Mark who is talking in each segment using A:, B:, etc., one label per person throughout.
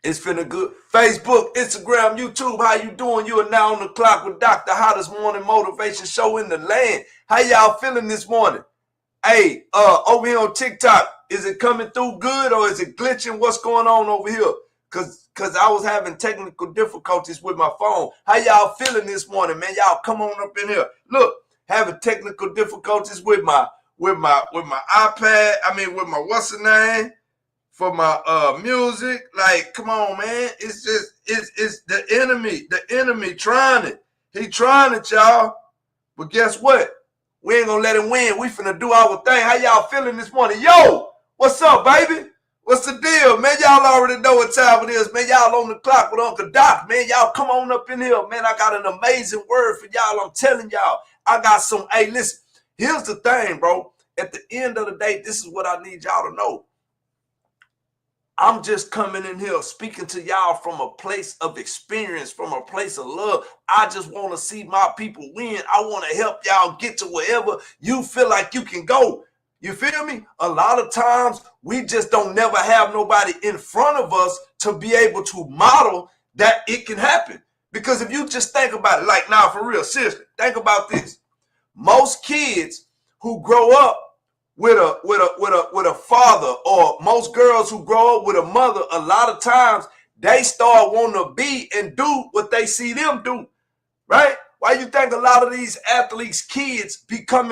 A: It's finna good. Facebook, Instagram, YouTube, how you doing? You are now on the clock with Doc, the hottest morning motivation show in the land. How y'all feeling this morning? Hey, over here on TikTok, is it coming through good or is it glitching? What's going on over here? Cause I was having technical difficulties with my phone. How y'all feeling this morning, man? Y'all come on up in here. Look, having technical difficulties with my iPad. I mean, with my what's the name? For my music. Like, come on, man. It's just it's the enemy trying it. He trying it, y'all. But guess what? We ain't gonna let him win. We finna do our thing. How y'all feeling this morning? Yo, what's up, baby? What's the deal, man? Y'all already know what time it is, man. Y'all on the clock with Unk'L Doc, man. Y'all come on up in here, man. I got an amazing word for y'all. I'm telling y'all. I got some, hey, listen, here's the thing, bro. At the end of the day, this is what I need y'all to know. I'm just coming in here speaking to y'all from a place of experience, from a place of love. I just want to see my people win. I want to help y'all get to wherever you feel like you can go. You feel me? A lot of times we just don't never have nobody in front of us to be able to model that it can happen. Because if you just think about it, like now for real, seriously, think about this. Most kids who grow up with a father, or most girls who grow up with a mother, a lot of times they start wanting to be and do what they see them do, right? Why you think a lot of these athletes' kids become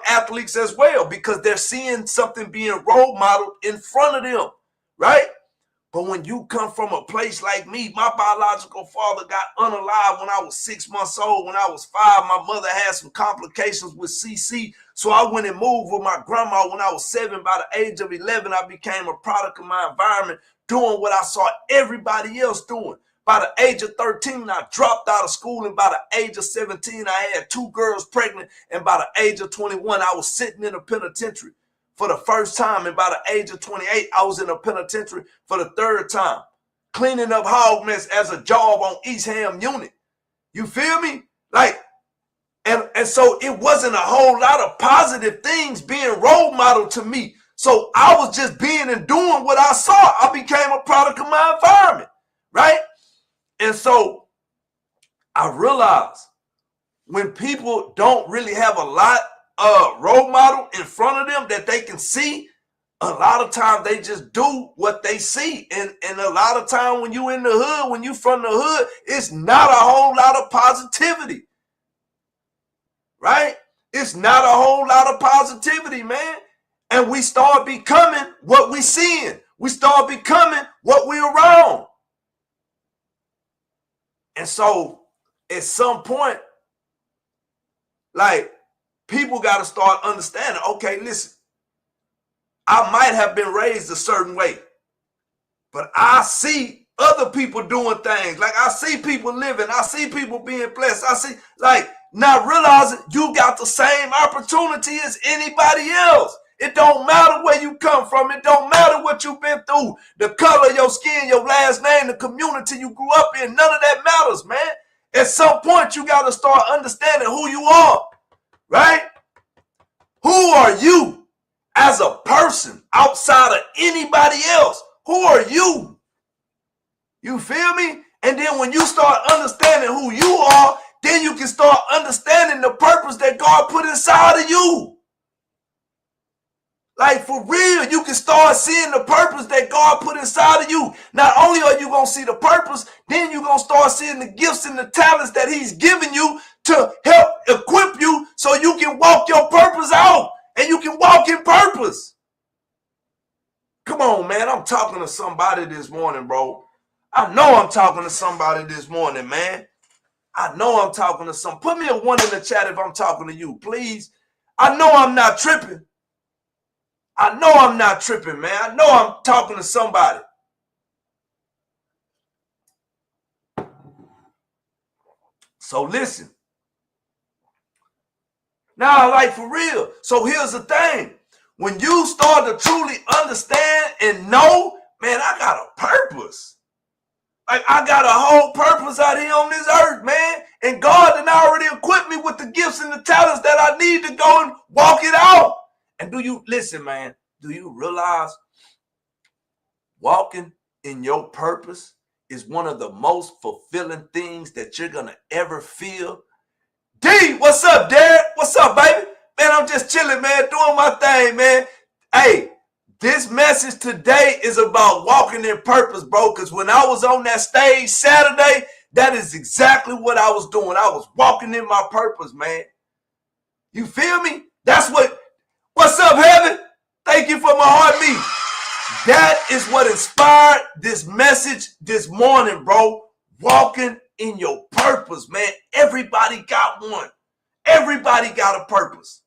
A: athletes as well? Because they're seeing something being role modeled in front of them, right? But when you come from a place like me, my biological father got unalive when I was 6 months old. When I was 5, my mother had some complications with CC. So I went and moved with my grandma when I was 7. By the age of 11, I became a product of my environment, doing what I saw everybody else doing. By the age of 13, I dropped out of school. And by the age of 17, I had 2 girls pregnant. And by the age of 21, I was sitting in a penitentiary for the first time. And by the age of 28, I was in a penitentiary for the 3rd time, cleaning up hog mess as a job on East Ham unit. You feel me? Like, and so it wasn't a whole lot of positive things being role modeled to me. So I was just being and doing what I saw. I became a product of my environment, right? And so I realized when people don't really have a lot role model in front of them that they can see, a lot of times they just do what they see. And a lot of time when you in the hood, when you from the hood, it's not a whole lot of positivity, right? It's not a whole lot of positivity, man. And we start becoming what we seeing. We start becoming what we around. And so at some point, like, people got to start understanding, okay, listen, I might have been raised a certain way, but I see other people doing things. Like, I see people living. I see people being blessed. I see, like, not realizing you got the same opportunity as anybody else. It don't matter where you come from. It don't matter what you've been through. The color of your skin, your last name, the community you grew up in, none of that matters, man. At some point, you got to start understanding who you are, right? Who are you as a person outside of anybody else? Who are you? You feel me? And then when you start understanding who you are, then you can start understanding the purpose that God put inside of you. Like, for real, you can start seeing the purpose that God put inside of you. Not only are you going to see the purpose, then you're going to start seeing the gifts and the talents that he's given you to help equip you so you can walk your purpose out and you can walk in purpose. Come on, man. I'm talking to somebody this morning, bro. I know I'm talking to somebody this morning, man. I know I'm talking to some. Put me a 1 in the chat if I'm talking to you, please. I know I'm not tripping. I know I'm not tripping, man. I know I'm talking to somebody. So listen. Now, like, for real. So here's the thing. When you start to truly understand and know, man, I got a purpose. Like, I got a whole purpose out here on this earth, man. And God done already equipped me with the gifts and the talents that I need to go and walk it out. And do you, listen, man, do you realize walking in your purpose is one of the most fulfilling things that you're gonna ever feel. D, what's up, Derek? What's up, baby? Man, I'm just chilling, man, doing my thing, man. Hey, this message today is about walking in purpose, bro, because when I was on that stage Saturday, that is exactly what I was doing. I was walking in my purpose, man. You feel me? That's what's up, heaven? Thank you for my heartbeat. That is what inspired this message this morning, bro. Walking in your purpose, man. Everybody got one. Everybody got a purpose.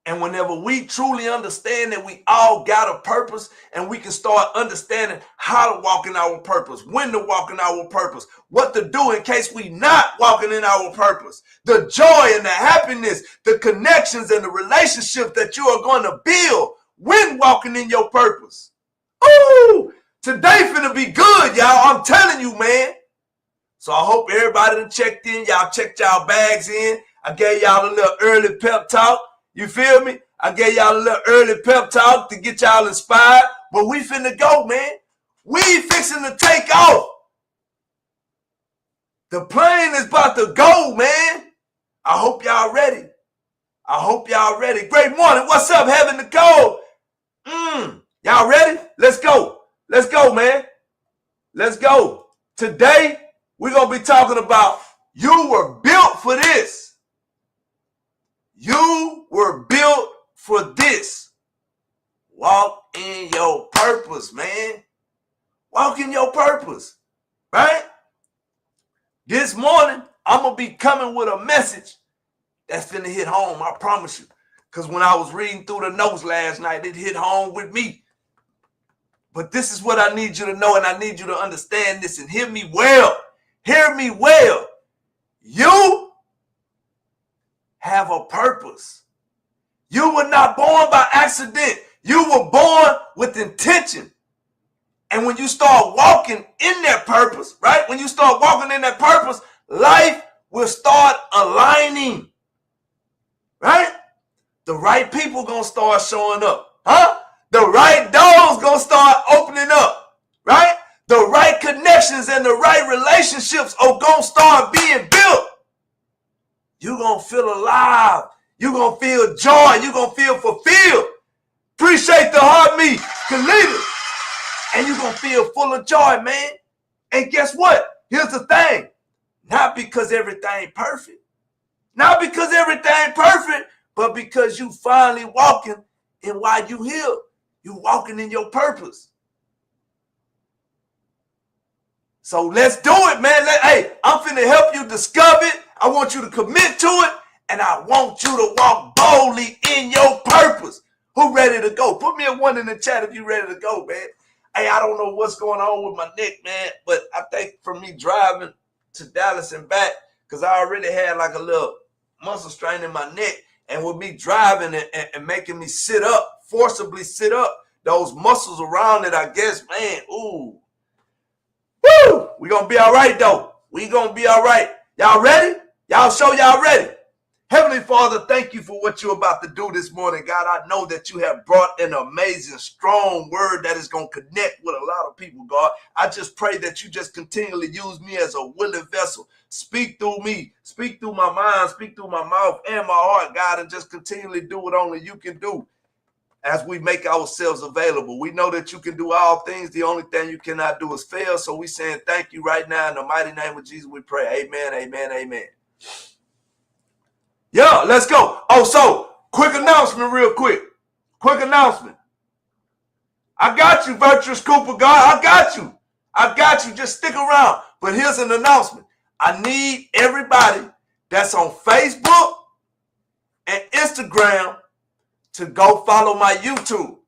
A: And whenever we truly understand that we all got a purpose and we can start understanding how to walk in our purpose, when to walk in our purpose, what to do in case we not walking in our purpose, the joy and the happiness, the connections and the relationships that you are going to build when walking in your purpose. Ooh, today finna be good, y'all. I'm telling you, man. So I hope everybody that checked in, y'all checked y'all bags in. I gave y'all a little early pep talk. You feel me? I gave y'all a little early pep talk to get y'all inspired. But we finna go, man. We fixing to take off. The plane is about to go, man. I hope y'all ready. I hope y'all ready. Great morning. What's up, Heaven Nicole? Y'all ready? Let's go. Let's go, man. Let's go. Today, we're going to be talking about you were built for this. You were built for this. Walk in your purpose, man. Walk in your purpose, right? This morning, I'm going to be coming with a message that's finna hit home, I promise you. Because when I was reading through the notes last night, it hit home with me. But this is what I need you to know, and I need you to understand this and hear me well. Hear me well. You have a purpose. You were not born by accident. You were born with intention. And when you start walking in that purpose, right? When you start walking in that purpose, life will start aligning, right? The right people gonna start showing up, huh? The right doors gonna start opening up, right? The right connections and the right relationships are gonna start being built. You're gonna feel alive. You're gonna feel joy. You're gonna feel fulfilled. Appreciate the heartbeat, Kalita. And you're gonna feel full of joy, man. And guess what? Here's the thing. Not because everything perfect. Not because everything perfect, but because you finally walking in why you here. You walking in your purpose. So let's do it, man. Hey, I'm finna help you discover it. I want you to commit to it. And I want you to walk boldly in your purpose. Who ready to go? Put me a 1 in the chat if you ready to go, man. Hey, I don't know what's going on with my neck, man. But I think from me driving to Dallas and back, because I already had like a little muscle strain in my neck. And with me driving and making me sit up, forcibly sit up, those muscles around it, I guess, man, ooh. Woo! We gonna be all right, though. We gonna be all right. Y'all ready? Y'all show y'all ready. Heavenly Father, thank you for what you're about to do this morning, God. I know that you have brought an amazing, strong word that is going to connect with a lot of people, God. I just pray that you just continually use me as a willing vessel. Speak through me, speak through my mind, speak through my mouth and my heart, God, and just continually do what only you can do as we make ourselves available. We know that you can do all things. The only thing you cannot do is fail. So we saying thank you right now. In the mighty name of Jesus, we pray. Amen, amen, amen. Yeah, let's go. Oh, so quick announcement real quick. Quick announcement. I got you, Virtuous Cooper God. I got you. I got you. Just stick around. But here's an announcement. I need everybody that's on Facebook and Instagram to go follow my YouTube.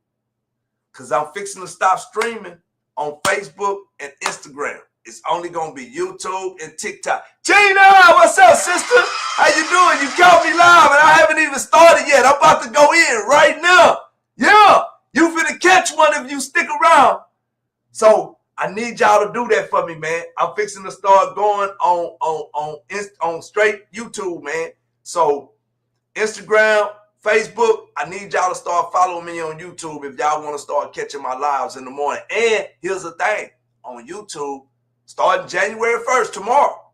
A: Because I'm fixing to stop streaming on Facebook and Instagram. It's only going to be YouTube and TikTok. Gina, what's up, sister? How you doing? You caught me live, and I haven't even started yet. I'm about to go in right now. Yeah, you finna catch one if you stick around. So I need y'all to do that for me, man. I'm fixing to start going on straight YouTube, man. So Instagram, Facebook, I need y'all to start following me on YouTube if y'all want to start catching my lives in the morning. And here's the thing, on YouTube, starting January 1st tomorrow.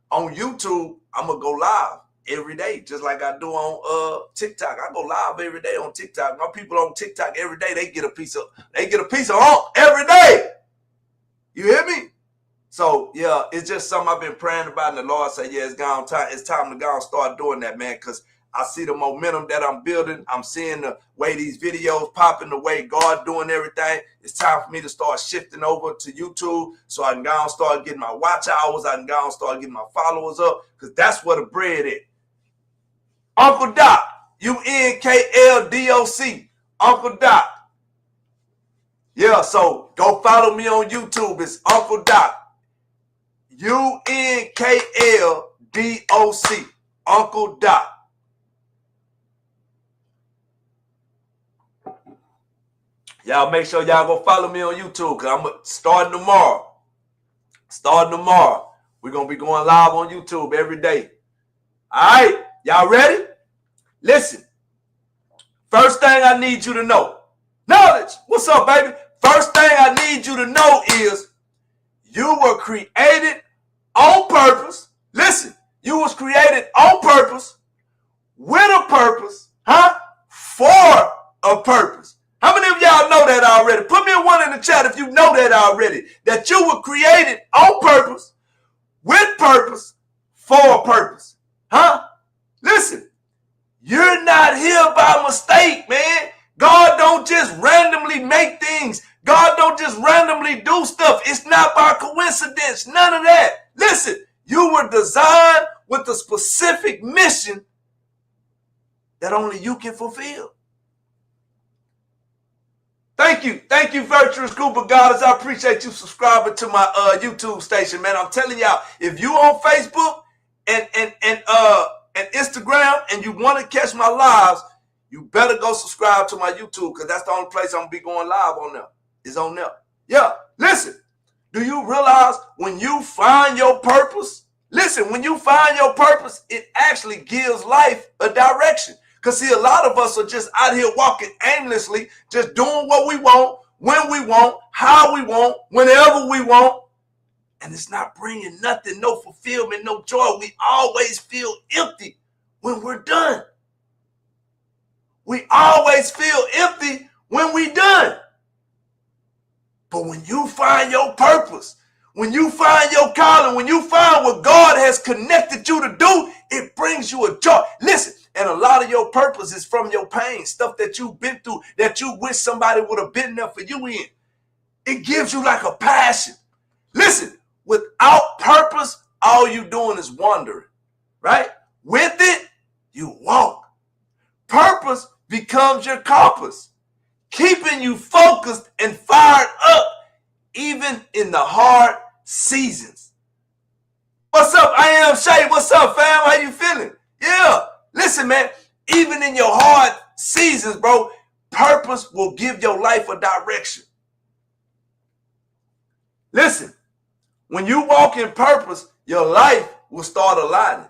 A: On YouTube, I'm going to go live every day, just like I do on TikTok. I go live every day on TikTok. My people on TikTok every day, they get a piece of every day. You hear me? So yeah, it's just something I've been praying about, and the Lord said, yeah, it's time to go and start doing that, man, because I see the momentum that I'm building. I'm seeing the way these videos popping, the way God doing everything. It's time for me to start shifting over to YouTube so I can go and start getting my watch hours. I can go and start getting my followers up, because that's where the bread is. Unk'L Doc, Unk'L Doc, Unk'L Doc. Yeah, so go follow me on YouTube. It's Unk'L Doc, Unk'L Doc, Unk'L Doc. Y'all make sure y'all go follow me on YouTube, because I'm starting tomorrow. We're going to be going live on YouTube every day. All right, y'all ready? Listen, first thing I need you to know. Knowledge. What's up, baby? First thing I need you to know is you were created on purpose. Listen, you was created on purpose, with a purpose, for a purpose. How many of y'all know that already? Put me a 1 in the chat if you know that already, that you were created on purpose, with purpose, for a purpose. Listen, you're not here by mistake, man. God don't just randomly make things. God don't just randomly do stuff. It's not by coincidence. None of that. Listen, you were designed with a specific mission that only you can fulfill. Thank you, virtuous group of goddess. I appreciate you subscribing to my YouTube station, man. I'm telling y'all, if you on Facebook and Instagram and you want to catch my lives, you better go subscribe to my YouTube, because that's the only place I'm going to be going live on there. Is on there. Yeah, listen. Do you realize when you find your purpose? Listen, when you find your purpose, it actually gives life a direction. Because see, a lot of us are just out here walking aimlessly, just doing what we want, when we want, how we want, whenever we want. And it's not bringing nothing, no fulfillment, no joy. We always feel empty when we're done. We always feel empty when we're done. But when you find your purpose, when you find your calling, when you find what God has connected you to do, it brings you a joy. Listen, and a lot of your purpose is from your pain, stuff that you've been through, that you wish somebody would have been there for you in. It gives you like a passion. Listen, without purpose, all you doing is wandering, right? With it, you walk. Purpose becomes your compass, keeping you focused and fired up, even in the hard seasons. What's up? I am Shay. What's up, fam? How you feeling? Yeah. Listen, man, even in your hard seasons, bro, purpose will give your life a direction. Listen, when you walk in purpose, your life will start aligning.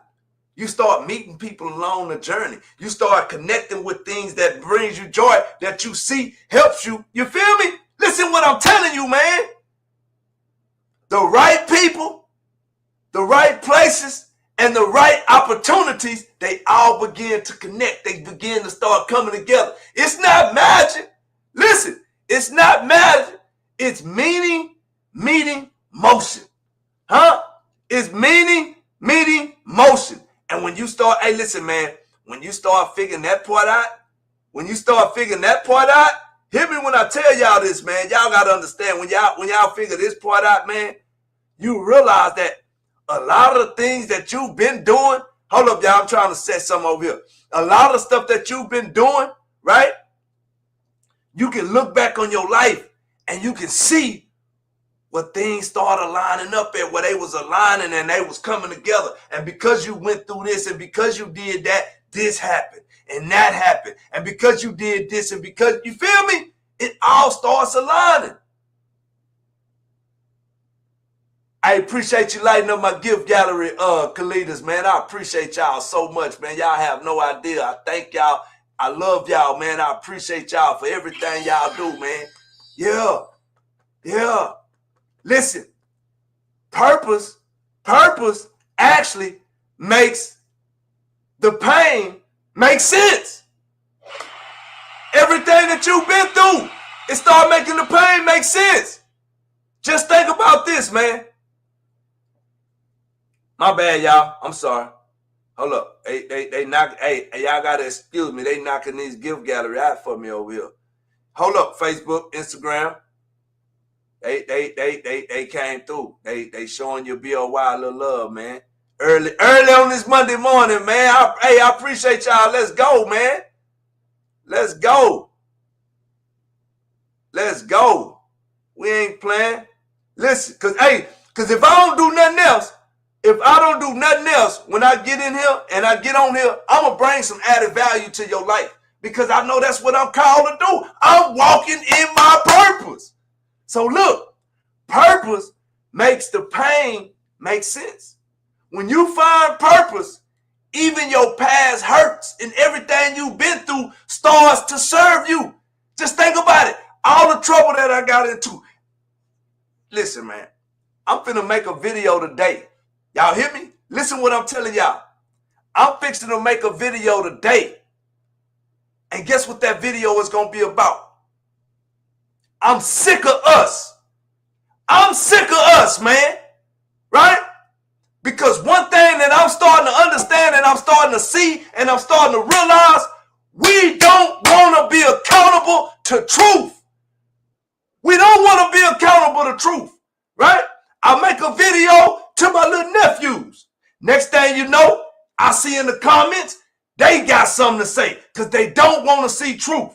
A: You start meeting people along the journey. You start connecting with things that brings you joy, that you see helps you. You feel me? Listen what I'm telling you, man. The right people, the right places, and the right opportunities, they all begin to connect. They begin to start coming together. It's not magic. Listen, it's not magic. It's meaning, meeting, motion. It's meaning, motion. And when you start, hey, listen, man, when you start figuring that part out, hear me when I tell y'all this, man. Y'all got to understand, when y'all figure this part out, man, you realize that a lot of the things that you've been doing, hold up, y'all, I'm trying to set something over here. A lot of stuff that you've been doing, right? You can look back on your life and you can see what things started lining up at, where they was aligning and they was coming together. And because you went through this and because you did that, this happened and that happened. And because you did this and because, you feel me? It all starts aligning. I appreciate you lighting up my gift gallery, Kalidas, man. I appreciate y'all so much, man. Y'all have no idea. I thank y'all. I love y'all, man. I appreciate y'all for everything y'all do, man. Yeah. Listen, purpose actually makes the pain make sense. Everything that you've been through, it started making the pain make sense. Just think about this, man. My bad, y'all. I'm sorry. Hold up. They knock. Hey, y'all gotta excuse me. They knocking these gift gallery out for me over here. Hold up, Facebook, Instagram. They came through. They showing your BOY a little love, man. Early on this Monday morning, man. I appreciate y'all. Let's go, man. Let's go. We ain't playing. Listen, cause if I don't do nothing else, when I get in here and I get on here, I'm gonna bring some added value to your life because I know that's what I'm called to do. I'm walking in my purpose. So look, purpose makes the pain make sense. When you find purpose, even your past hurts and everything you've been through starts to serve you. Just think about it. All the trouble that I got into. Listen, man, I'm finna make a video today. Y'all hear me? Listen what I'm telling y'all. I'm fixing to make a video today. And guess what that video is going to be about? I'm sick of us. I'm sick of us, man. Right? Because one thing that I'm starting to understand and I'm starting to see and I'm starting to realize, we don't want to be accountable to truth. We don't want to be accountable to truth, right? I make a video to my little nephews. Next thing you know, I see in the comments, they got something to say because they don't want to see truth.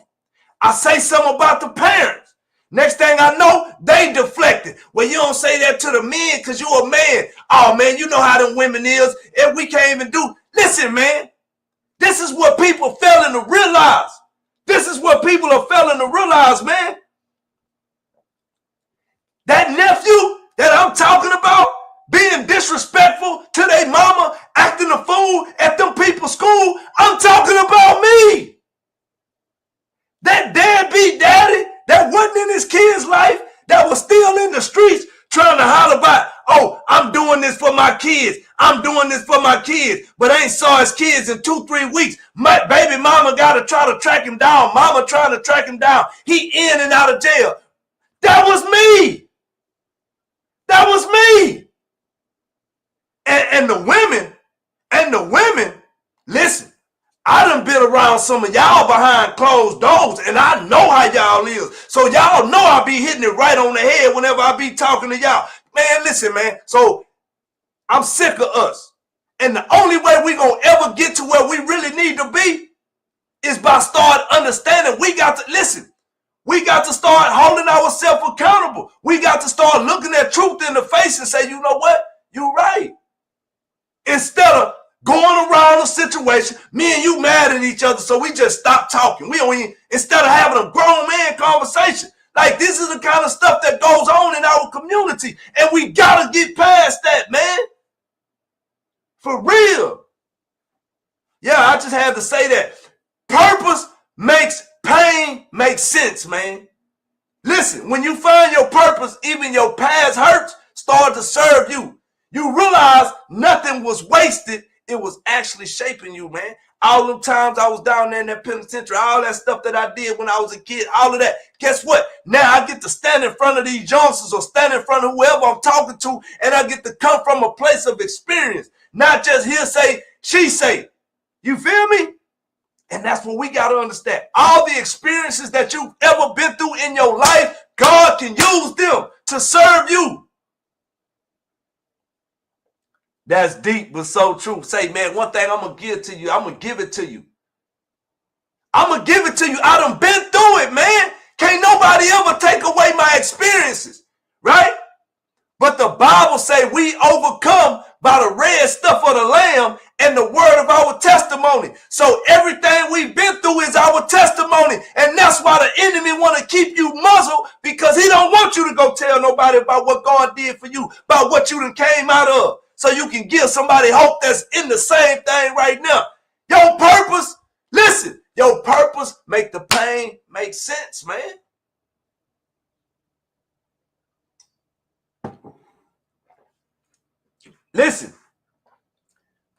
A: I say something about the parents. Next thing I know, they deflected. Well, you don't say that to the men because you're a man. Oh, man, you know how them women is. And we can't even do. Listen, man, this is what people failing to realize. This is what people are failing to realize, man. That nephew that I'm talking about being disrespectful to their mama, acting a fool at them people's school, I'm talking about me. That deadbeat daddy that wasn't in his kid's life, that was still in the streets trying to holler about, oh, I'm doing this for my kids. I'm doing this for my kids. But I ain't saw his kids in 2-3 weeks. My baby mama got to try to track him down. Mama trying to track him down. He in and out of jail. That was me. That was me. And the women, listen, I done been around some of y'all behind closed doors, and I know how y'all is. So y'all know I be hitting it right on the head whenever I be talking to y'all. Man, listen, man. So I'm sick of us. And the only way we gonna ever get to where we really need to be is by start understanding we got to listen. We got to start holding ourselves accountable. We got to start looking at truth in the face and say, you know what? You're right. Instead of going around a situation, me and you mad at each other, so we just stop talking. We don't even, instead of having a grown man conversation. Like, this is the kind of stuff that goes on in our community. And we got to get past that, man. For real. Yeah, I just had to say that. Purpose makes pain make sense, man. Listen, when you find your purpose, even your past hurts start to serve you. You realize nothing was wasted. It was actually shaping you, man. All them times I was down there in that penitentiary, all that stuff that I did when I was a kid, all of that. Guess what? Now I get to stand in front of these Johnsons or stand in front of whoever I'm talking to, and I get to come from a place of experience, not just hearsay, she say. You feel me? And that's what we got to understand. All the experiences that you've ever been through in your life, God can use them to serve you. That's deep, but so true. Say, man, one thing I'm going to give to you. I'm going to give it to you. I'm going to give it to you. I done been through it, man. Can't nobody ever take away my experiences, right? But the Bible say we overcome by the red stuff of the lamb and the word of our testimony. So everything we've been through is our testimony. And that's why the enemy want to keep you muzzled, because he don't want you to go tell nobody about what God did for you, about what you done came out of, so you can give somebody hope that's in the same thing right now. Your purpose, listen, your purpose make the pain make sense, man. Listen,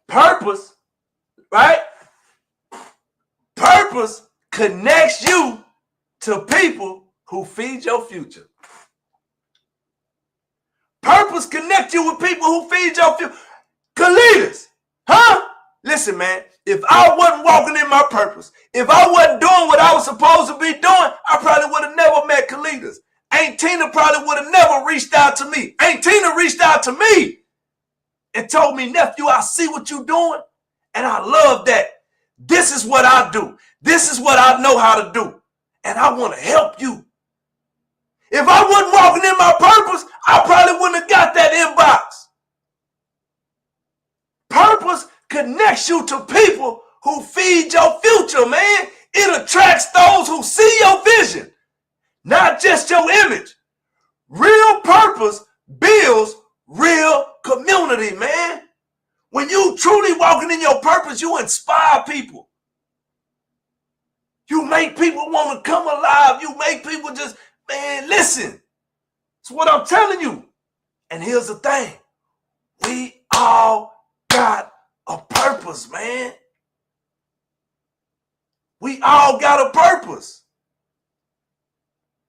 A: purpose, right? Purpose connects you to people who feed your future. Purpose connects you with people who feed your future. Leaders, huh? Listen, man, if I wasn't walking in my purpose, if I wasn't doing what I was supposed to be doing, I probably would have never met Kalidas. Aunt Tina probably would have never reached out to me. Aunt Tina reached out to me and told me, nephew, I see what you're doing, and I love that. This is what I do. This is what I know how to do, and I want to help you. If I wasn't walking in my purpose, I probably wouldn't have got that inbox. Purpose connects you to people who feed your future, man. It attracts those who see your vision, not just your image. Real purpose builds real community, man. When you truly walking in your purpose, you inspire people. You make people want to come alive. You make people just, man, listen. It's what I'm telling you. And here's the thing. We all got a purpose, man. We all got a purpose.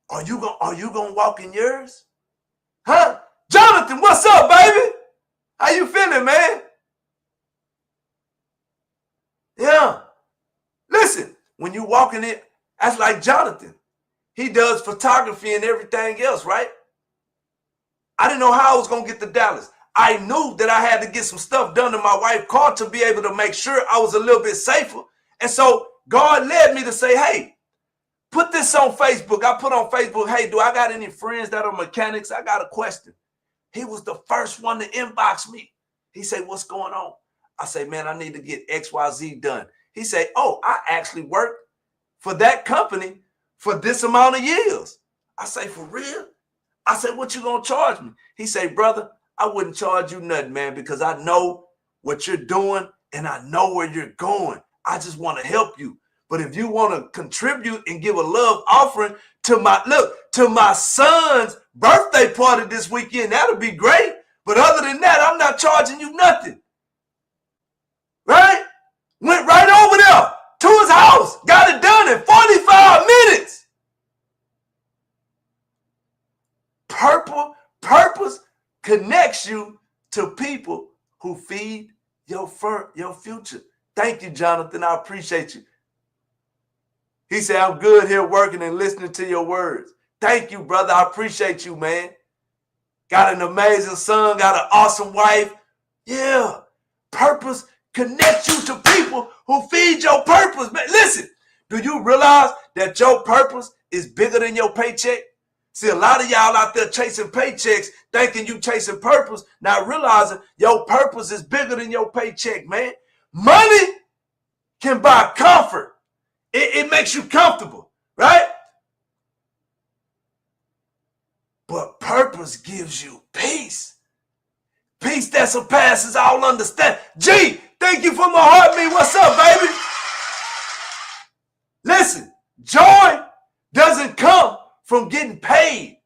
A: Are you gonna walk in yours? Huh? Jonathan, what's up, baby? How you feeling, man? Yeah. Listen, when you walking it, that's like Jonathan. He does photography and everything else, right? I didn't know how I was gonna get to Dallas. I knew that I had to get some stuff done to my wife's car to be able to make sure I was a little bit safer. And so God led me to say, hey, put this on Facebook. I put on Facebook, hey, do I got any friends that are mechanics? I got a question. He was the first one to inbox me. He said, what's going on? I say, man, I need to get XYZ done. He said, oh, I actually worked for that company for this amount of years. I say, for real? I said, what you gonna charge me? He said, brother, I wouldn't charge you nothing, man, because I know what you're doing and I know where you're going. I just want to help you. But if you want to contribute and give a love offering to my son's birthday party this weekend, that'll be great. But other than that, I'm not charging you nothing. Right? Went right over there to his house, got it done in 45 minutes. Purpose connects you to people who feed your future. Thank you, Jonathan. I appreciate you. He said, I'm good here working and listening to your words. Thank you, brother. I appreciate you, man. Got an amazing son, got an awesome wife. Yeah. Purpose connects you to people who feed your purpose. Man, listen, do you realize that your purpose is bigger than your paycheck? See, a lot of y'all out there chasing paychecks, thinking you chasing purpose, not realizing your purpose is bigger than your paycheck, man. Money can buy comfort. It makes you comfortable, right? But purpose gives you peace. Peace that surpasses all understanding. G, thank you for my heartbeat. What's up, baby? Listen, joy doesn't come from getting paid.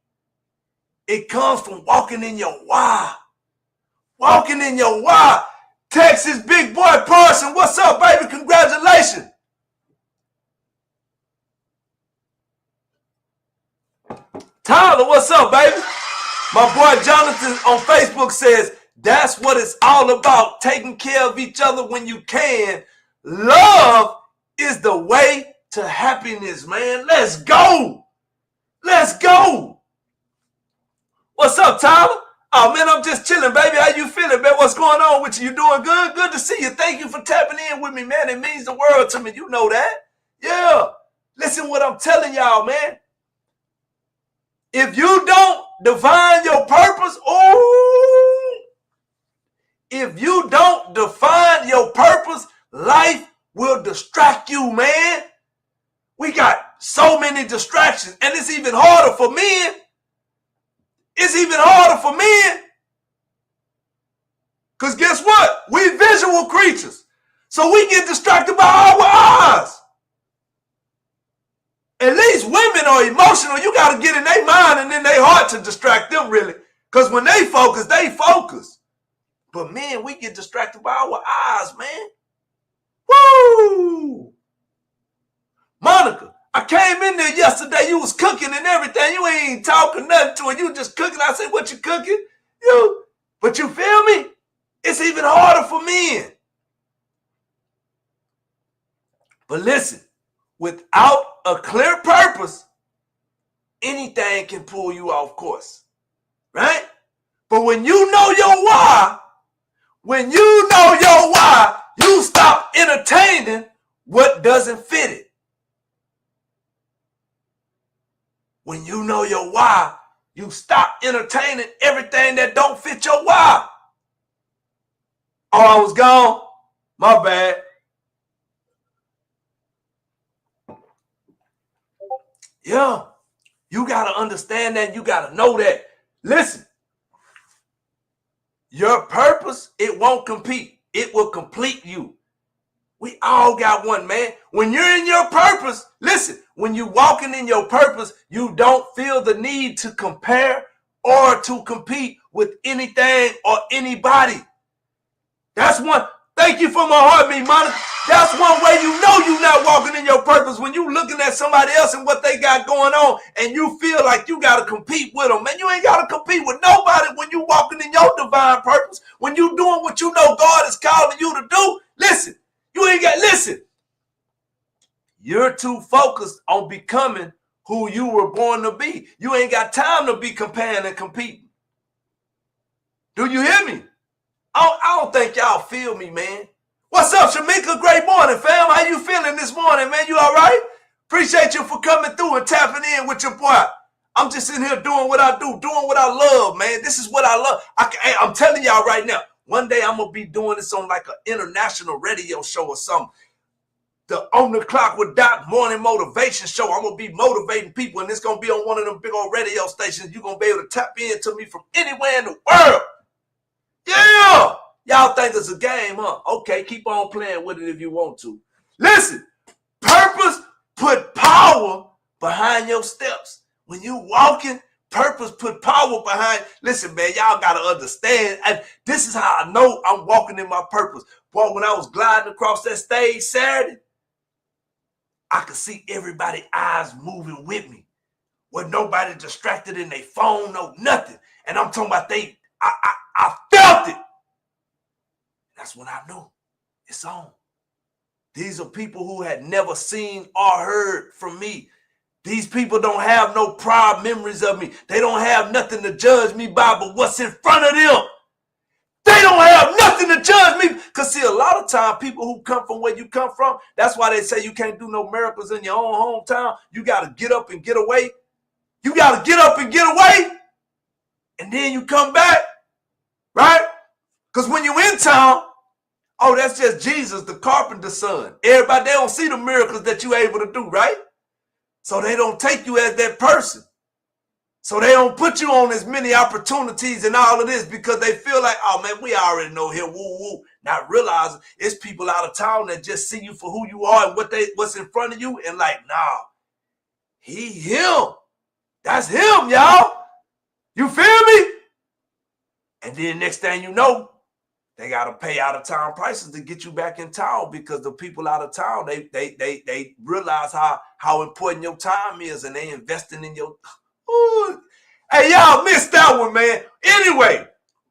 A: It comes from walking in your why. Walking in your why. Texas big boy Parson, what's up, baby? Congratulations. Tyler, what's up, baby? My boy Jonathan on Facebook says, that's what it's all about, taking care of each other when you can. Love is the way to happiness, man. Let's go. Let's go. What's up, Tyler? Oh, man, I'm just chilling, baby. How you feeling, man? What's going on with you? You doing good? Good to see you. Thank you for tapping in with me, man. It means the world to me. You know that. Yeah. Listen what I'm telling y'all, man. If you don't define your purpose, oh, If you don't define your purpose, life will distract you, man. We got so many distractions, and it's even harder for men. It's even harder for men. Because guess what? We visual creatures. So we get distracted by our eyes. At least women are emotional. You got to get in their mind and in their heart to distract them, really. Because when they focus, they focus. But man, we get distracted by our eyes, man. Woo! Monica, I came in there yesterday. You was cooking and everything. You ain't talking nothing to it. You just cooking. I said, what you cooking? But you feel me? It's even harder for men. But listen, without a clear purpose, anything can pull you off course, right? But when you know your why, you stop entertaining what doesn't fit it. When you know your why, you stop entertaining everything that don't fit your why. Oh, I was gone. My bad. Yeah, you got to understand that. You got to know that. Listen, your purpose, it won't compete. It will complete you. We all got one, man. When you're in your purpose, listen, when you're walking in your purpose, you don't feel the need to compare or to compete with anything or anybody. That's one. Thank you for my heartbeat, Monica. That's one way you know you're not walking in your purpose, when you looking at somebody else and what they got going on and you feel like you got to compete with them. Man, you ain't got to compete with nobody when you walking in your divine purpose, when you doing what you know God is calling you to do. Listen, you're too focused on becoming who you were born to be. You ain't got time to be comparing and competing. Do you hear me? I don't think y'all feel me, man. What's up, Shamika? Great morning, fam. How you feeling this morning, man? You all right? Appreciate you for coming through and tapping in with your boy. I'm just sitting here doing what I do, doing what I love, man. This is what I love. I'm telling y'all right now, one day I'm going to be doing this on like an international radio show or something. The On the Clock with Doc morning motivation show. I'm going to be motivating people, and it's going to be on one of them big old radio stations. You're going to be able to tap into me from anywhere in the world. Yeah! Y'all think it's a game, huh? Okay, keep on playing with it if you want to. Listen, purpose put power behind your steps. When you walking, purpose put power behind. Listen, man, y'all got to understand. And this is how I know I'm walking in my purpose. Boy, when I was gliding across that stage Saturday, I could see everybody's eyes moving with me. With nobody distracted in their phone, no nothing. And I'm talking about I felt it. That's when I knew it's on. These are people who had never seen or heard from me. These people don't have no prior memories of me. They don't have nothing to judge me by but what's in front of them. They don't have nothing to judge me. Because see, a lot of time, people who come from where you come from, that's why they say you can't do no miracles in your own hometown. You got to get up and get away. You got to get up and get away. And then you come back, right? Because when you in town, oh, that's just Jesus, the carpenter's son. Everybody, they don't see the miracles that you're able to do, right? So they don't take you as that person. So they don't put you on as many opportunities and all of this because they feel like, oh, man, we already know here, woo-woo. Not realizing it's people out of town that just see you for who you are and what's in front of you and like, nah, him. That's him, y'all. You feel me? And then next thing you know, they got to pay out of town prices to get you back in town because the people out of town, they realize how important your time is and they investing in your. Ooh. Hey, y'all missed that one, man. Anyway,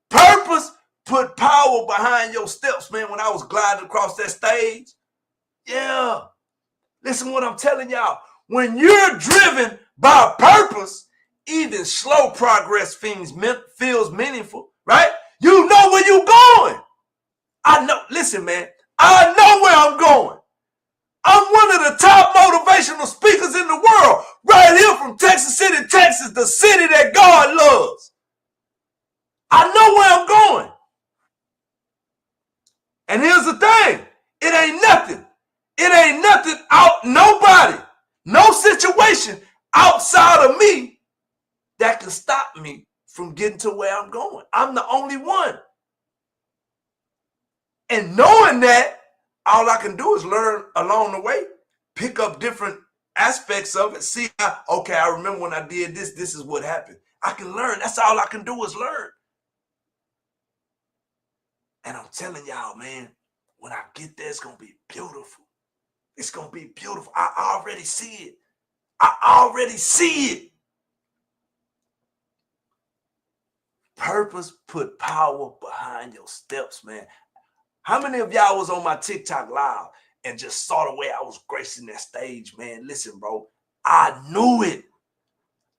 A: purpose put power behind your steps, man. When I was gliding across that stage, yeah. Listen what I'm telling y'all. When you're driven by purpose, even slow progress feels meaningful, right? You know where you're going. I know. Listen, man. I know where I'm going. I'm one of the top motivational speakers in the world, right here from Texas City, Texas, the city that God loves. I know where I'm going. situation outside of me that can stop me from getting to where I'm going. I'm the only one. And knowing that, all I can do is learn along the way, pick up different aspects of it, see how, okay, I remember when I did this, this is what happened. I can learn. That's all I can do is learn. And I'm telling y'all, man, when I get there, it's going to be beautiful. It's going to be beautiful. I already see it. I already see it. Purpose put power behind your steps, man. How many of y'all was on my TikTok live and just saw the way I was gracing that stage, man? Listen, bro, I knew it.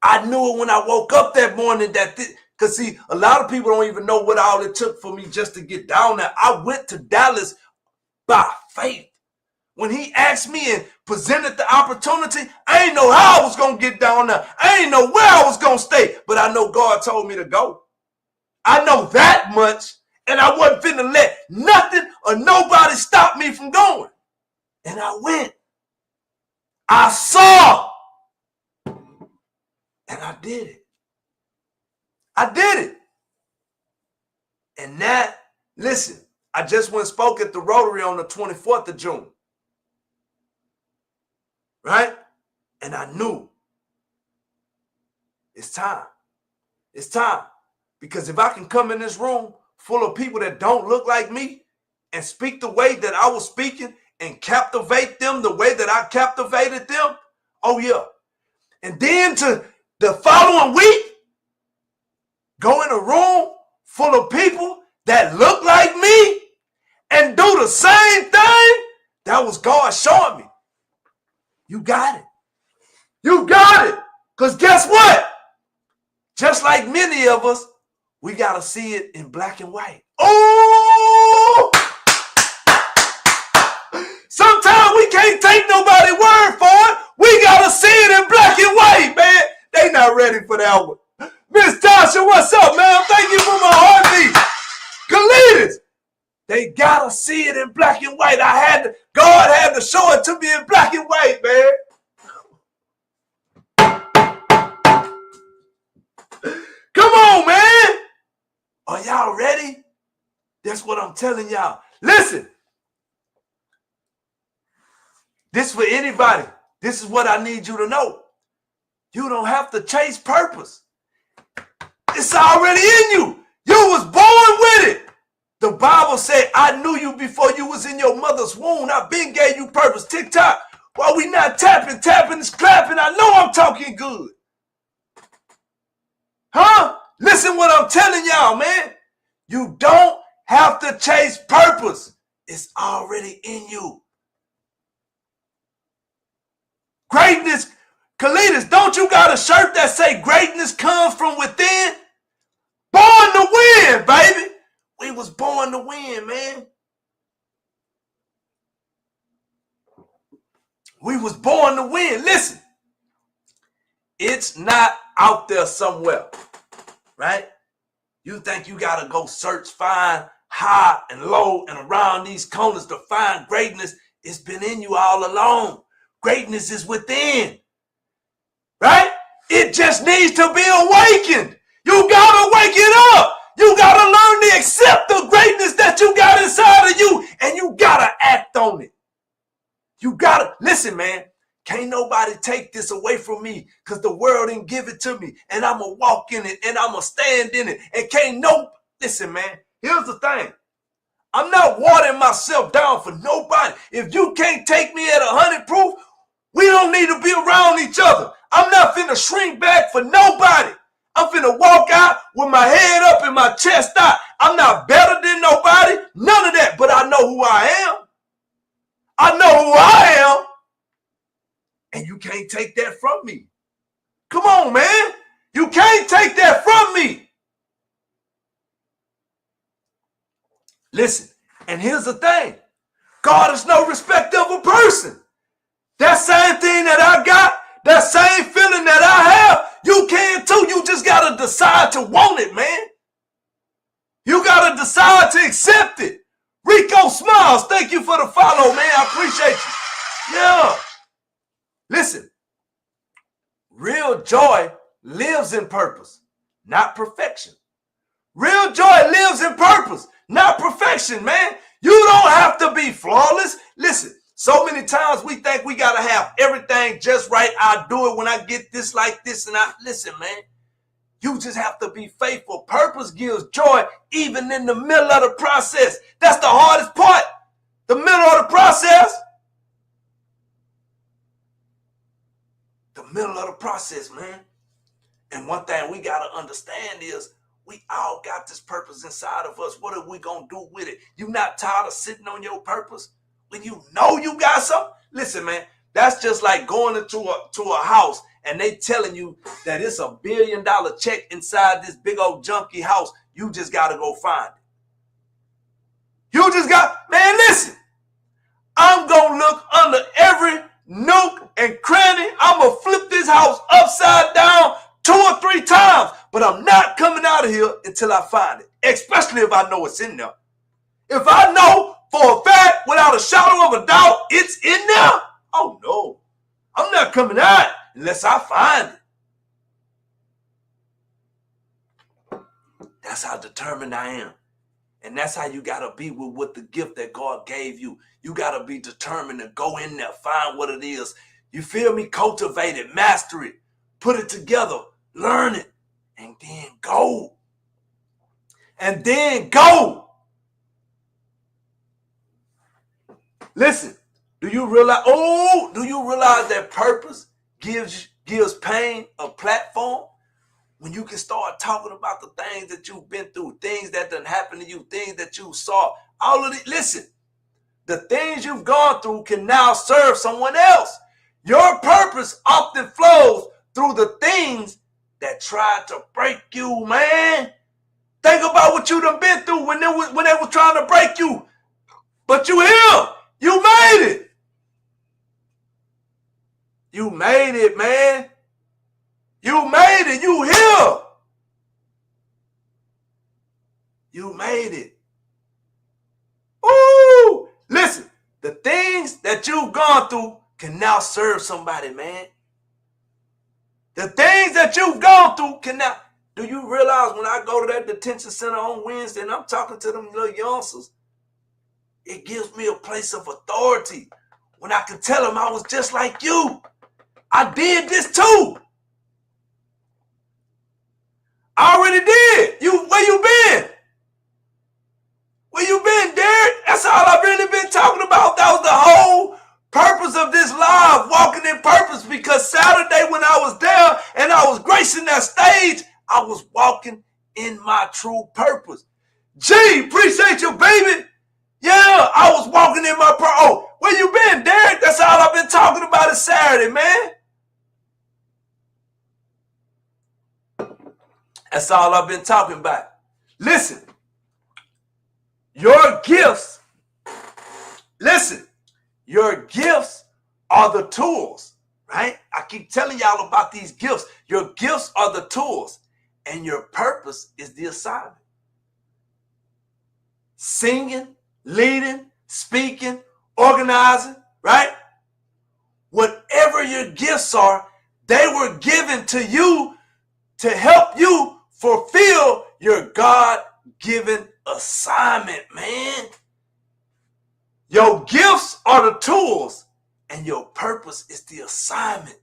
A: I knew it when I woke up that morning because see, a lot of people don't even know what all it took for me just to get down there. I went to Dallas by faith. When he asked me and presented the opportunity, I ain't know how I was going to get down there. I ain't know where I was going to stay, but I know God told me to go. I know that much, and I wasn't finna let nothing or nobody stop me from going. And I went. I saw, and I did it. I did it. And that, listen, I just went and spoke at the Rotary on the 24th of June. Right? And I knew it's time. It's time. Because if I can come in this room full of people that don't look like me and speak the way that I was speaking and captivate them the way that I captivated them, oh yeah. And then to the following week, go in a room full of people that look like me and do the same thing, that was God showing me. You got it. You got it. Because guess what? Just like many of us, we got to see it in black and white. Oh! Sometimes we can't take nobody's word for it. We got to see it in black and white, man. They not ready for that one. Miss Tasha, what's up, man? Thank you for my heartbeat. Kalitas, they got to see it in black and white. God had to show it to me in black and white, man. Come on, man. Are y'all ready? That's what I'm telling y'all. Listen. This for anybody. This is what I need you to know. You don't have to chase purpose. It's already in you. You was born with it. The Bible said, I knew you before you was in your mother's womb. I been gave you purpose. TikTok. While we not tapping, tapping is clapping. I know I'm talking good. Huh? Listen what I'm telling y'all, man. You don't have to chase purpose. It's already in you. Greatness, Kalitas, don't you got a shirt that say greatness comes from within? Born to win, baby. We was born to win, man. We was born to win. Listen, it's not out there somewhere, right? You think you got to go search, find high and low and around these corners to find greatness. It's been in you all along. Greatness is within, right? It just needs to be awakened. You got to wake it up. You got to learn to accept the greatness that you got inside of you, and you got to act on it. You got to, listen, man, can't nobody take this away from me because the world didn't give it to me, and I'm going to walk in it, and I'm going to stand in it, and listen, man, here's the thing. I'm not watering myself down for nobody. If you can't take me at 100 proof, we don't need to be around each other. I'm not finna shrink back for nobody. I'm finna walk out with my head up and my chest out. I'm not better than nobody, none of that, but I know who I am. I know who I am, and you can't take that from me. Come on, man. You can't take that from me. Listen, and here's the thing. God is no respecter of a person. That same thing that I got, that same feeling that I have, you can too. You just got to decide to want it, man. You got to decide to accept it. Rico Smiles, thank you for the follow, man. I appreciate you. Yeah. Listen, Real joy lives in purpose, not perfection. Real joy lives in purpose, not perfection, man. You don't have to be flawless. Listen, so many times we think we got to have everything just right. I'll do it when I get this like this. And listen, man, you just have to be faithful. Purpose gives joy even in the middle of the process. That's the hardest part. The middle of the process. The middle of the process, man. And one thing we got to understand is we all got this purpose inside of us. What are we going to do with it? You not tired of sitting on your purpose when you know you got something? Listen, man, that's just like going into a house and they telling you that it's $1 billion check inside this big old junky house. You just got to go find it. You just got, man, listen, I'm going to look under every nook and cranny. I'm going to flip this house upside down 2 or 3 times, but I'm not coming out of here until I find it, especially if I know it's in there. If I know for a fact, without a shadow of a doubt, it's in there, oh no, I'm not coming out unless I find it. That's how determined I am. And that's how you got to be with the gift that God gave you. You got to be determined to go in there, find what it is. You feel me? Cultivate it, master it, put it together, learn it, and then go. And then go. Listen, do you realize that purpose gives pain a platform? When you can start talking about the things that you've been through, things that done happened to you, things that you saw, all of it. Listen, the things you've gone through can now serve someone else. Your purpose often flows through the things that tried to break you, man. Think about what you done been through when they were trying to break you. But you here. You made it. You made it, man. You made it. You here. You made it. Ooh. Listen, the things that you've gone through can now serve somebody, man. The things that you've gone through can now. Do you realize when I go to that detention center on Wednesday and I'm talking to them little youngsters, it gives me a place of authority when I can tell them I was just like you. I did this too. I already did. Where you been? Where you been, Derek? That's all I've really been talking about. That was the whole purpose of this live, walking in purpose, because Saturday when I was there and I was gracing that stage, I was walking in my true purpose. Gee, appreciate you, baby. Yeah, I was walking in my purpose. Oh, where you been, Derek? That's all I've been talking about is Saturday, man. That's all I've been talking about. Listen, your gifts, your gifts are the tools, right? I keep telling y'all about these gifts. Your gifts are the tools, and your purpose is the assignment. Singing, leading, speaking, organizing, right? Whatever your gifts are, they were given to you to help you fulfill your God-given assignment, man. Your gifts are the tools, and your purpose is the assignment.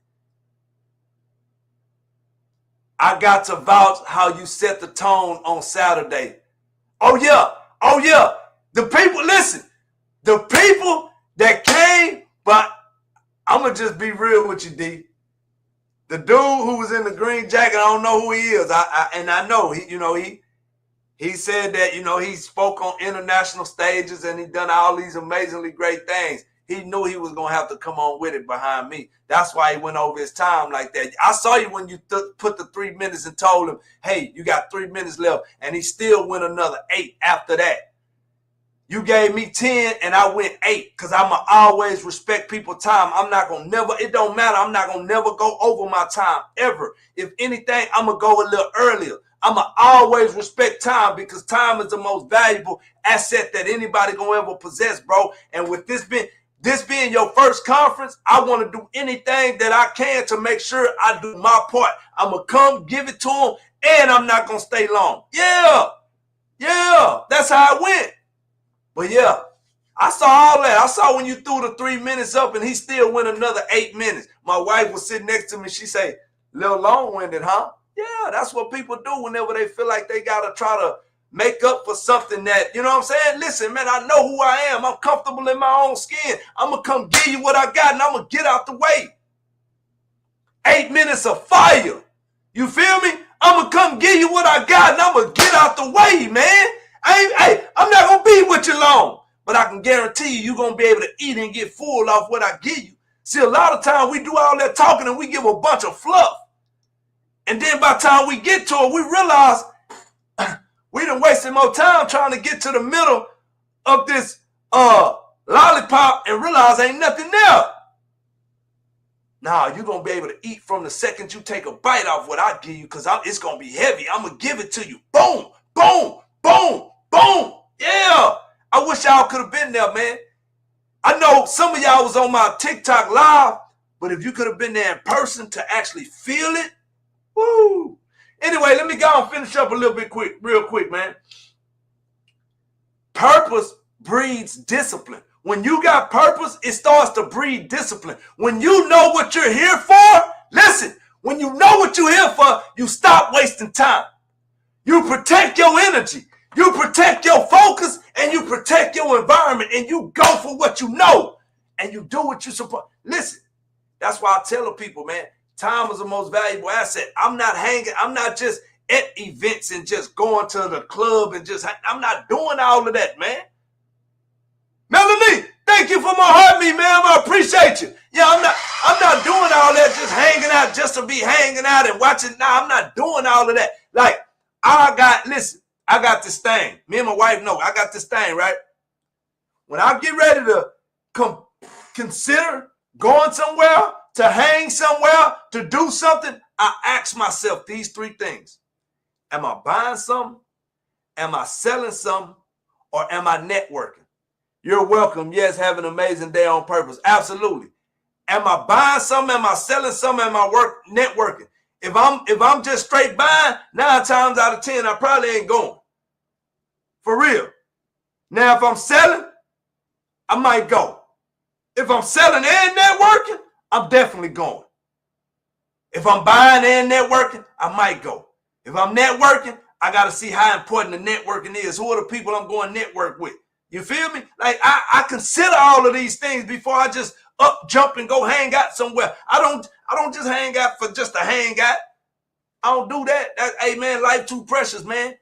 A: I got to vouch how you set the tone on Saturday. Oh yeah. The people, listen, the people that came, but I'm going to just be real with you, D. The dude who was in the green jacket, I don't know who he is. I know he said that, he spoke on international stages and he done all these amazingly great things. He knew he was going to have to come on with it behind me. That's why he went over his time like that. I saw you when you put the 3 minutes and told him, hey, you got 3 minutes left. And he still went another 8 after that. You gave me 10 and I went 8 because I'm going to always respect people's time. I'm not going to never, it don't matter. I'm not going to never go over my time ever. If anything, I'm going to go a little earlier. I'm going to always respect time because time is the most valuable asset that anybody going to ever possess, bro. And with this being, this being your first conference, I want to do anything that I can to make sure I do my part. I'm going to come give it to them, and I'm not going to stay long. Yeah, that's how it went. But yeah, I saw all that. I saw when you threw the 3 minutes up and he still went another 8 minutes. My wife was sitting next to me. She say, little long-winded, huh? Yeah, that's what people do whenever they feel like they got to try to make up for something that, you know what I'm saying? Listen, man, I know who I am. I'm comfortable in my own skin. I'm going to come give you what I got, and I'm going to get out the way. 8 minutes of fire. You feel me? I'm going to come give you what I got, and I'm going to get out the way, man. I'm not going to be with you long, but I can guarantee you're going to be able to eat and get full off what I give you. See, a lot of times we do all that talking and we give a bunch of fluff. And then by the time we get to it, we realize we done wasted more time trying to get to the middle of this lollipop and realize ain't nothing there. Nah, you're going to be able to eat from the second you take a bite off what I give you, because it's going to be heavy. I'm going to give it to you. Boom, boom, boom, boom. Yeah. I wish y'all could have been there, man. I know some of y'all was on my TikTok live, but if you could have been there in person to actually feel it, woo. Anyway, let me go and finish up a little bit real quick, man. Purpose breeds discipline. When you got purpose, it starts to breed discipline. When you know what you're here for, listen, when you know what you're here for, you stop wasting time. You protect your energy. You protect your focus, and you protect your environment, and you go for what you know, and you do what you're supposed. Listen, that's why I tell the people, man, time is the most valuable asset. I'm not just at events and just going to the club and I'm not doing all of that, man. Melanie, thank you for my heartbeat, man. I appreciate you. Yeah, I'm not doing all that, just hanging out just to be hanging out and watching. Nah, I'm not doing all of that. Like, I got this thing. Me and my wife know I got this thing, right? When I get ready to consider going somewhere, to hang somewhere, to do something, I ask myself these 3 things. Am I buying something? Am I selling something? Or am I networking? You're welcome. Yes, have an amazing day on purpose. Absolutely. Am I buying something? Am I selling something? Am I networking? If I'm just straight buying, 9 times out of 10, I probably ain't going. For real. Now, if I'm selling, I might go. If I'm selling and networking, I'm definitely going. If I'm buying and networking, I might go. If I'm networking, I got to see how important the networking is. Who are the people I'm going to network with? You feel me? Like, I consider all of these things before I just jump and go hang out somewhere. I don't just hang out for just to hang out. I don't do that. Hey, man, life too precious, man.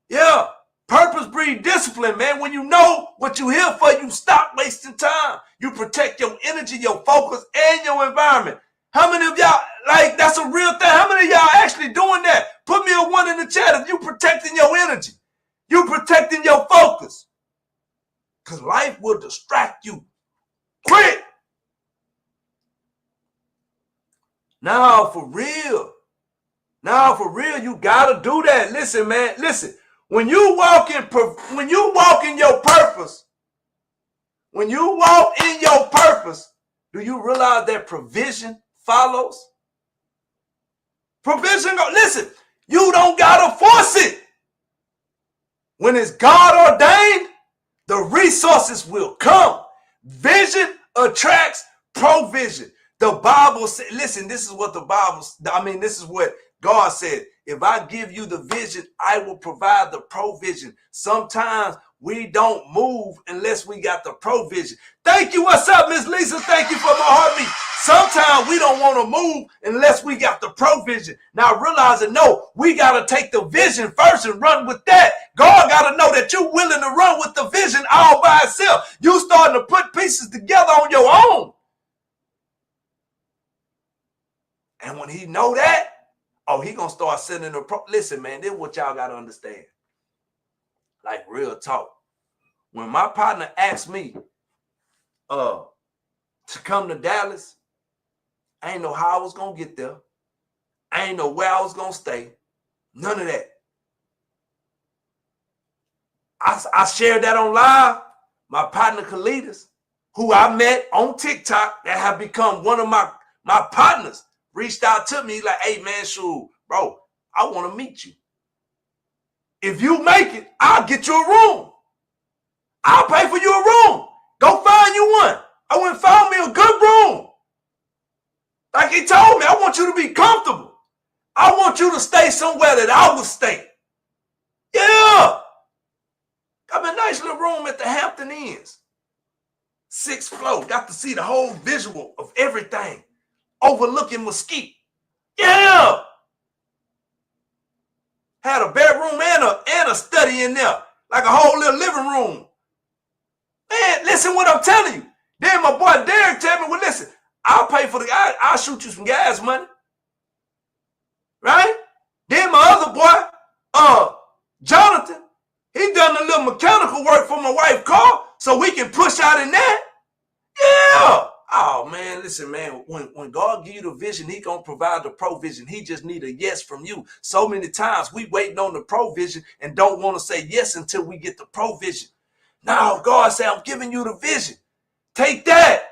A: Yeah. Purpose breeds discipline, man. When you know what you're here for, you stop wasting time. You protect your energy, your focus, and your environment. How many of y'all, like, that's a real thing? How many of y'all actually doing that? Put me a 1 in the chat if you protecting your energy. You protecting your focus. Because life will distract you quick. Now, for real, you got to do that. Listen, man, listen. When you walk in your purpose, do you realize that provision follows? Provision, listen, you don't got to force it. When it's God ordained, the resources will come. Vision attracts provision. The Bible said, listen, this is what this is what God said. If I give you the vision, I will provide the provision. Sometimes we don't move unless we got the provision. Thank you. What's up, Miss Lisa? Thank you for my heartbeat. Sometimes we don't want to move unless we got the provision. Now realizing, no, we got to take the vision first and run with that. God got to know that you're willing to run with the vision all by itself. You starting to put pieces together on your own. And when he know that, he going to start sending listen, man, this is what y'all got to understand. Like, real talk. When my partner asked me to come to Dallas, I ain't know how I was going to get there. I ain't know where I was going to stay. None of that. I shared that on live. My partner, Kalidas, who I met on TikTok that have become one of my partners, reached out to me like, hey, man, shoot, bro, I want to meet you. If you make it, I'll get you a room. I'll pay for you a room. Go find you one. I went and found me a good room. Like he told me, I want you to be comfortable. I want you to stay somewhere that I would stay. Yeah. Got me a nice little room at the Hampton Inns. 6th floor. Got to see the whole visual of everything. Overlooking Mesquite. Yeah. Had a bedroom and a study in there. Like a whole little living room. Man, listen what I'm telling you. Then my boy Derek tell me, well, listen, I'll pay for I'll shoot you some gas money. Right? Then my other boy, Jonathan, he done a little mechanical work for my wife's car so we can push out in that. Yeah. Oh, man, listen, man, when God give you the vision, he going to provide the provision. He just need a yes from you. So many times we waiting on the provision and don't want to say yes until we get the provision. Now, God said, I'm giving you the vision. Take that.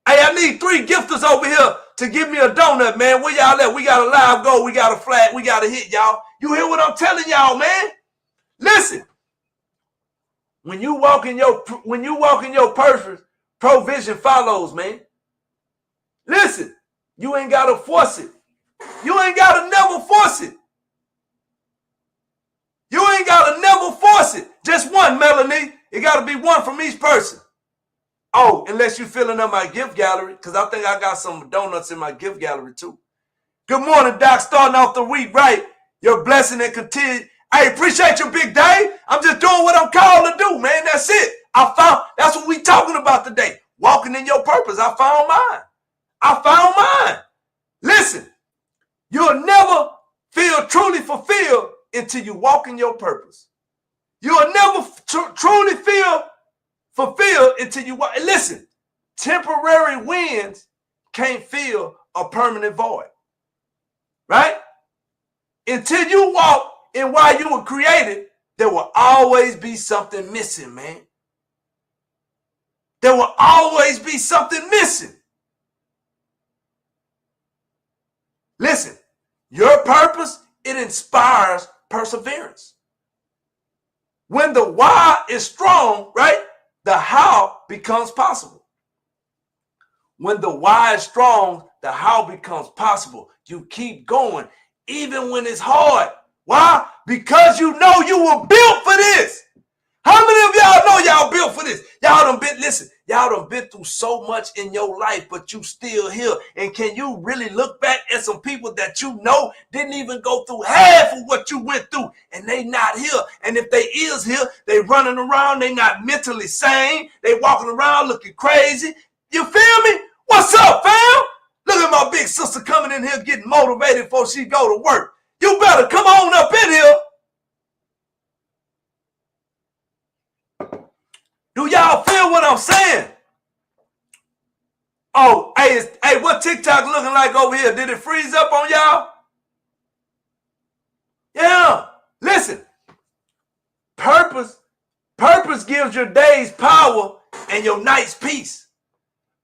A: Hey, I need 3 gifters over here to give me a donut, man. Where y'all at? We got a live goal. We got a flag. We got a hit, y'all. You hear what I'm telling y'all, man? Listen. When you walk in your purpose, provision follows, man. Listen. You ain't got to force it. You ain't got to never force it. You ain't got to never force it. Just one, Melanie. It got to be one from each person. Oh, unless you're filling up my gift gallery, because I think I got some donuts in my gift gallery too. Good morning, Doc. Starting off the week right. Your blessing and continue. I appreciate you, Big Dave. I'm just doing what I'm called to do, man. That's it. That's what we talking about today. Walking in your purpose. I found mine. Listen, you'll never feel truly fulfilled until you walk in your purpose. You'll never truly feel fulfilled until you walk. Listen, temporary wins can't fill a permanent void. Right? Until you walk in why you were created, there will always be something missing, man. There will always be something missing. Listen, your purpose, it inspires perseverance. When the why is strong, right, the how becomes possible. When the why is strong, the how becomes possible. You keep going, even when it's hard. Why? Because you know you were built for this. How many of y'all know y'all built for this? Y'all done been through so much in your life, but you still here. And can you really look back at some people that you know didn't even go through half of what you went through, and they not here? And if they is here, they running around, they not mentally sane, they walking around looking crazy. You feel me? What's up, fam? Look at my big sister coming in here getting motivated before she go to work. You better come on up in here. Do y'all feel what I'm saying? Oh, hey, what TikTok looking like over here? Did it freeze up on y'all? Yeah. Listen. Purpose gives your days power and your nights peace.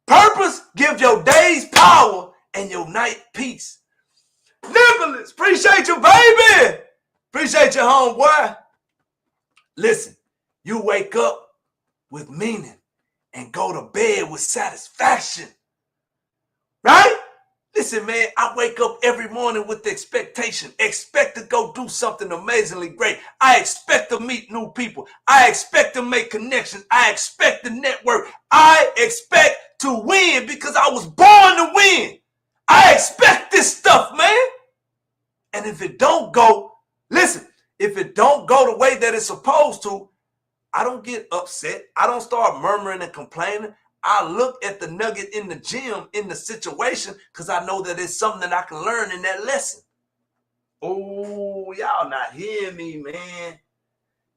A: Purpose gives your days power and your night peace. Nicholas, appreciate you, baby. Appreciate your homeboy. Listen, you wake up with meaning and go to bed with satisfaction. Right? Listen, man, I wake up every morning with the expectation. Expect to go do something amazingly great. I expect to meet new people. I expect to make connections. I expect to network. I expect to win because I was born to win. I expect this stuff, man. And if it don't go, listen, if it don't go the way that it's supposed to, I don't get upset. I don't start murmuring and complaining. I look at the nugget in the gym, in the situation, because I know that it's something that I can learn in that lesson. Oh, y'all not hearing me, man.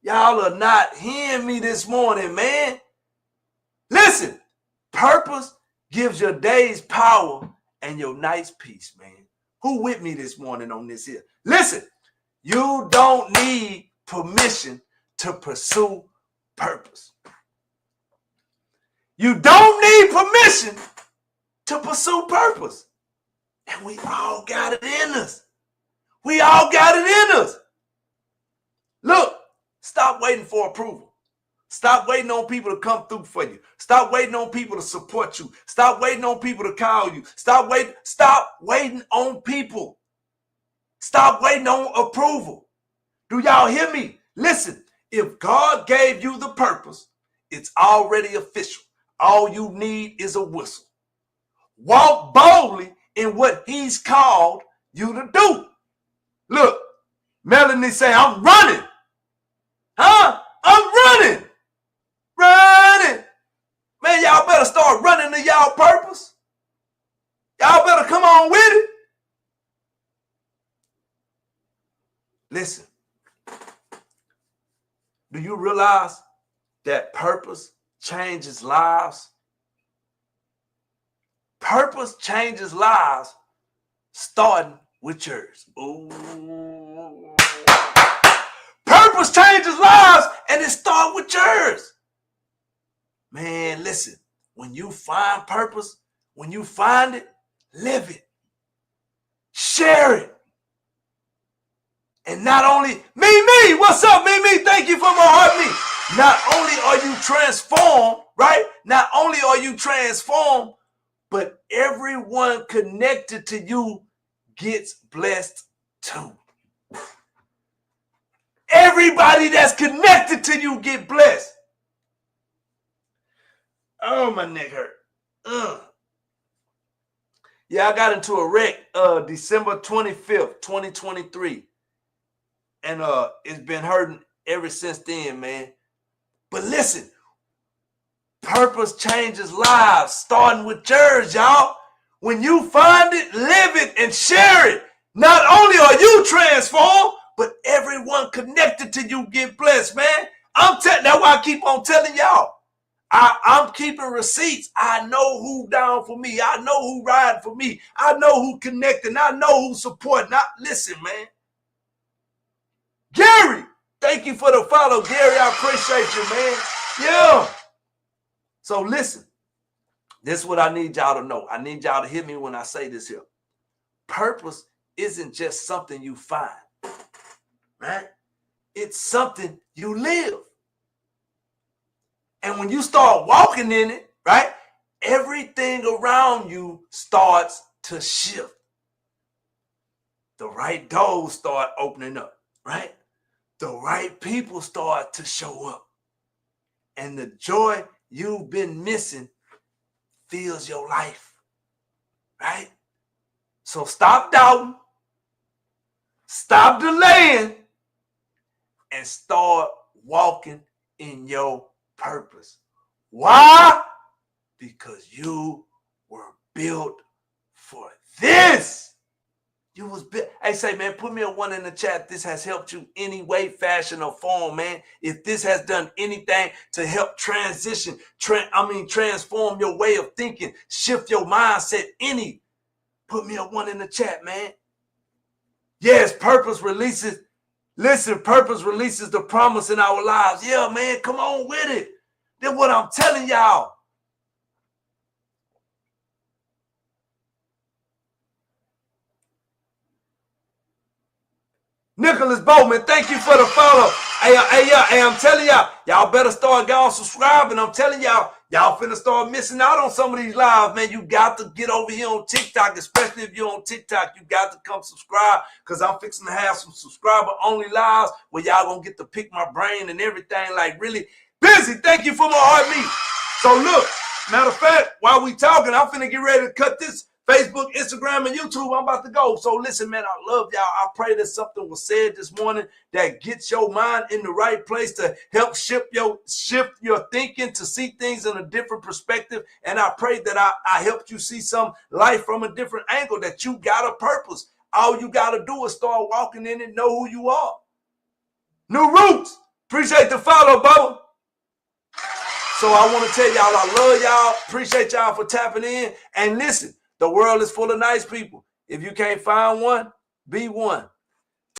A: Y'all are not hearing me this morning, man. Listen, purpose gives your days power and your nights peace, man. Who with me this morning on this here? Listen, you don't need permission to pursue purpose. You don't need permission to pursue purpose. And we all got it in us. We all got it in us. Look, stop waiting for approval. Stop waiting on people to come through for you. Stop waiting on people to support you. Stop waiting on people to call you. Stop waiting on people. Stop waiting on approval. Do y'all hear me? Listen, if God gave you the purpose, it's already official. All you need is a whistle. Walk boldly in what he's called you to do. Look, Melanie say, I'm running. Huh? I'm running. Running. Man, y'all better start running to y'all purpose. Y'all better come on with it. Listen, do you realize that purpose changes lives? Purpose changes lives, starting with yours. Ooh. Purpose changes lives, and it starts with yours. Man, listen, when you find purpose, when you find it, live it. Share it. And not only, me, what's up, me, thank you for my heart, me. Not only are you transformed, right? Not only are you transformed, but everyone connected to you gets blessed too. Everybody that's connected to you get blessed. Oh, my neck hurt. Yeah, I got into a wreck December 25th, 2023. And it's been hurting ever since then, man. But listen, purpose changes lives, starting with yours, y'all. When you find it, live it, and share it. Not only are you transformed, but everyone connected to you get blessed, man. That's why I keep on telling y'all. I'm keeping receipts. I know who down for me. I know who riding for me. I know who connecting. I know who supporting. Listen, man. Gary, thank you for the follow, Gary. I appreciate you, man. Yeah. So listen, this is what I need y'all to know. I need y'all to hear me when I say this here. Purpose isn't just something you find, right? It's something you live. And when you start walking in it, right, everything around you starts to shift. The right doors start opening up, right? The right people start to show up. And the joy you've been missing fills your life, right? So stop doubting, stop delaying, and start walking in your purpose. Why? Because you were built for this. You was built. Hey, say, man, put me a 1 in the chat if this has helped you any way, fashion, or form, man. If this has done anything to help transform your way of thinking, shift your mindset, put me a 1 in the chat, man. Yes, purpose releases. Listen, purpose releases the promise in our lives. Yeah, man, come on with it. That's what I'm telling y'all. Nicholas Bowman, thank you for the follow. Hey, I'm telling y'all better start subscribing. I'm telling y'all finna start missing out on some of these lives, man. You got to get over here on TikTok, especially if you're on TikTok. You got to come subscribe, because I'm fixing to have some subscriber-only lives where y'all gonna get to pick my brain and everything, like really busy. Thank you for my heartbeat. So look, matter of fact, while we talking, I'm finna get ready to cut this Facebook, Instagram, and YouTube. I'm about to go. So listen, man, I love y'all. I pray that something was said this morning that gets your mind in the right place to help shift your thinking, to see things in a different perspective. And I pray that I helped you see some life from a different angle, that you got a purpose. All you got to do is start walking in it, know who you are. New Roots. Appreciate the follow, Bubba. So I want to tell y'all I love y'all. Appreciate y'all for tapping in. And listen, the world is full of nice people. If you can't find one, be one.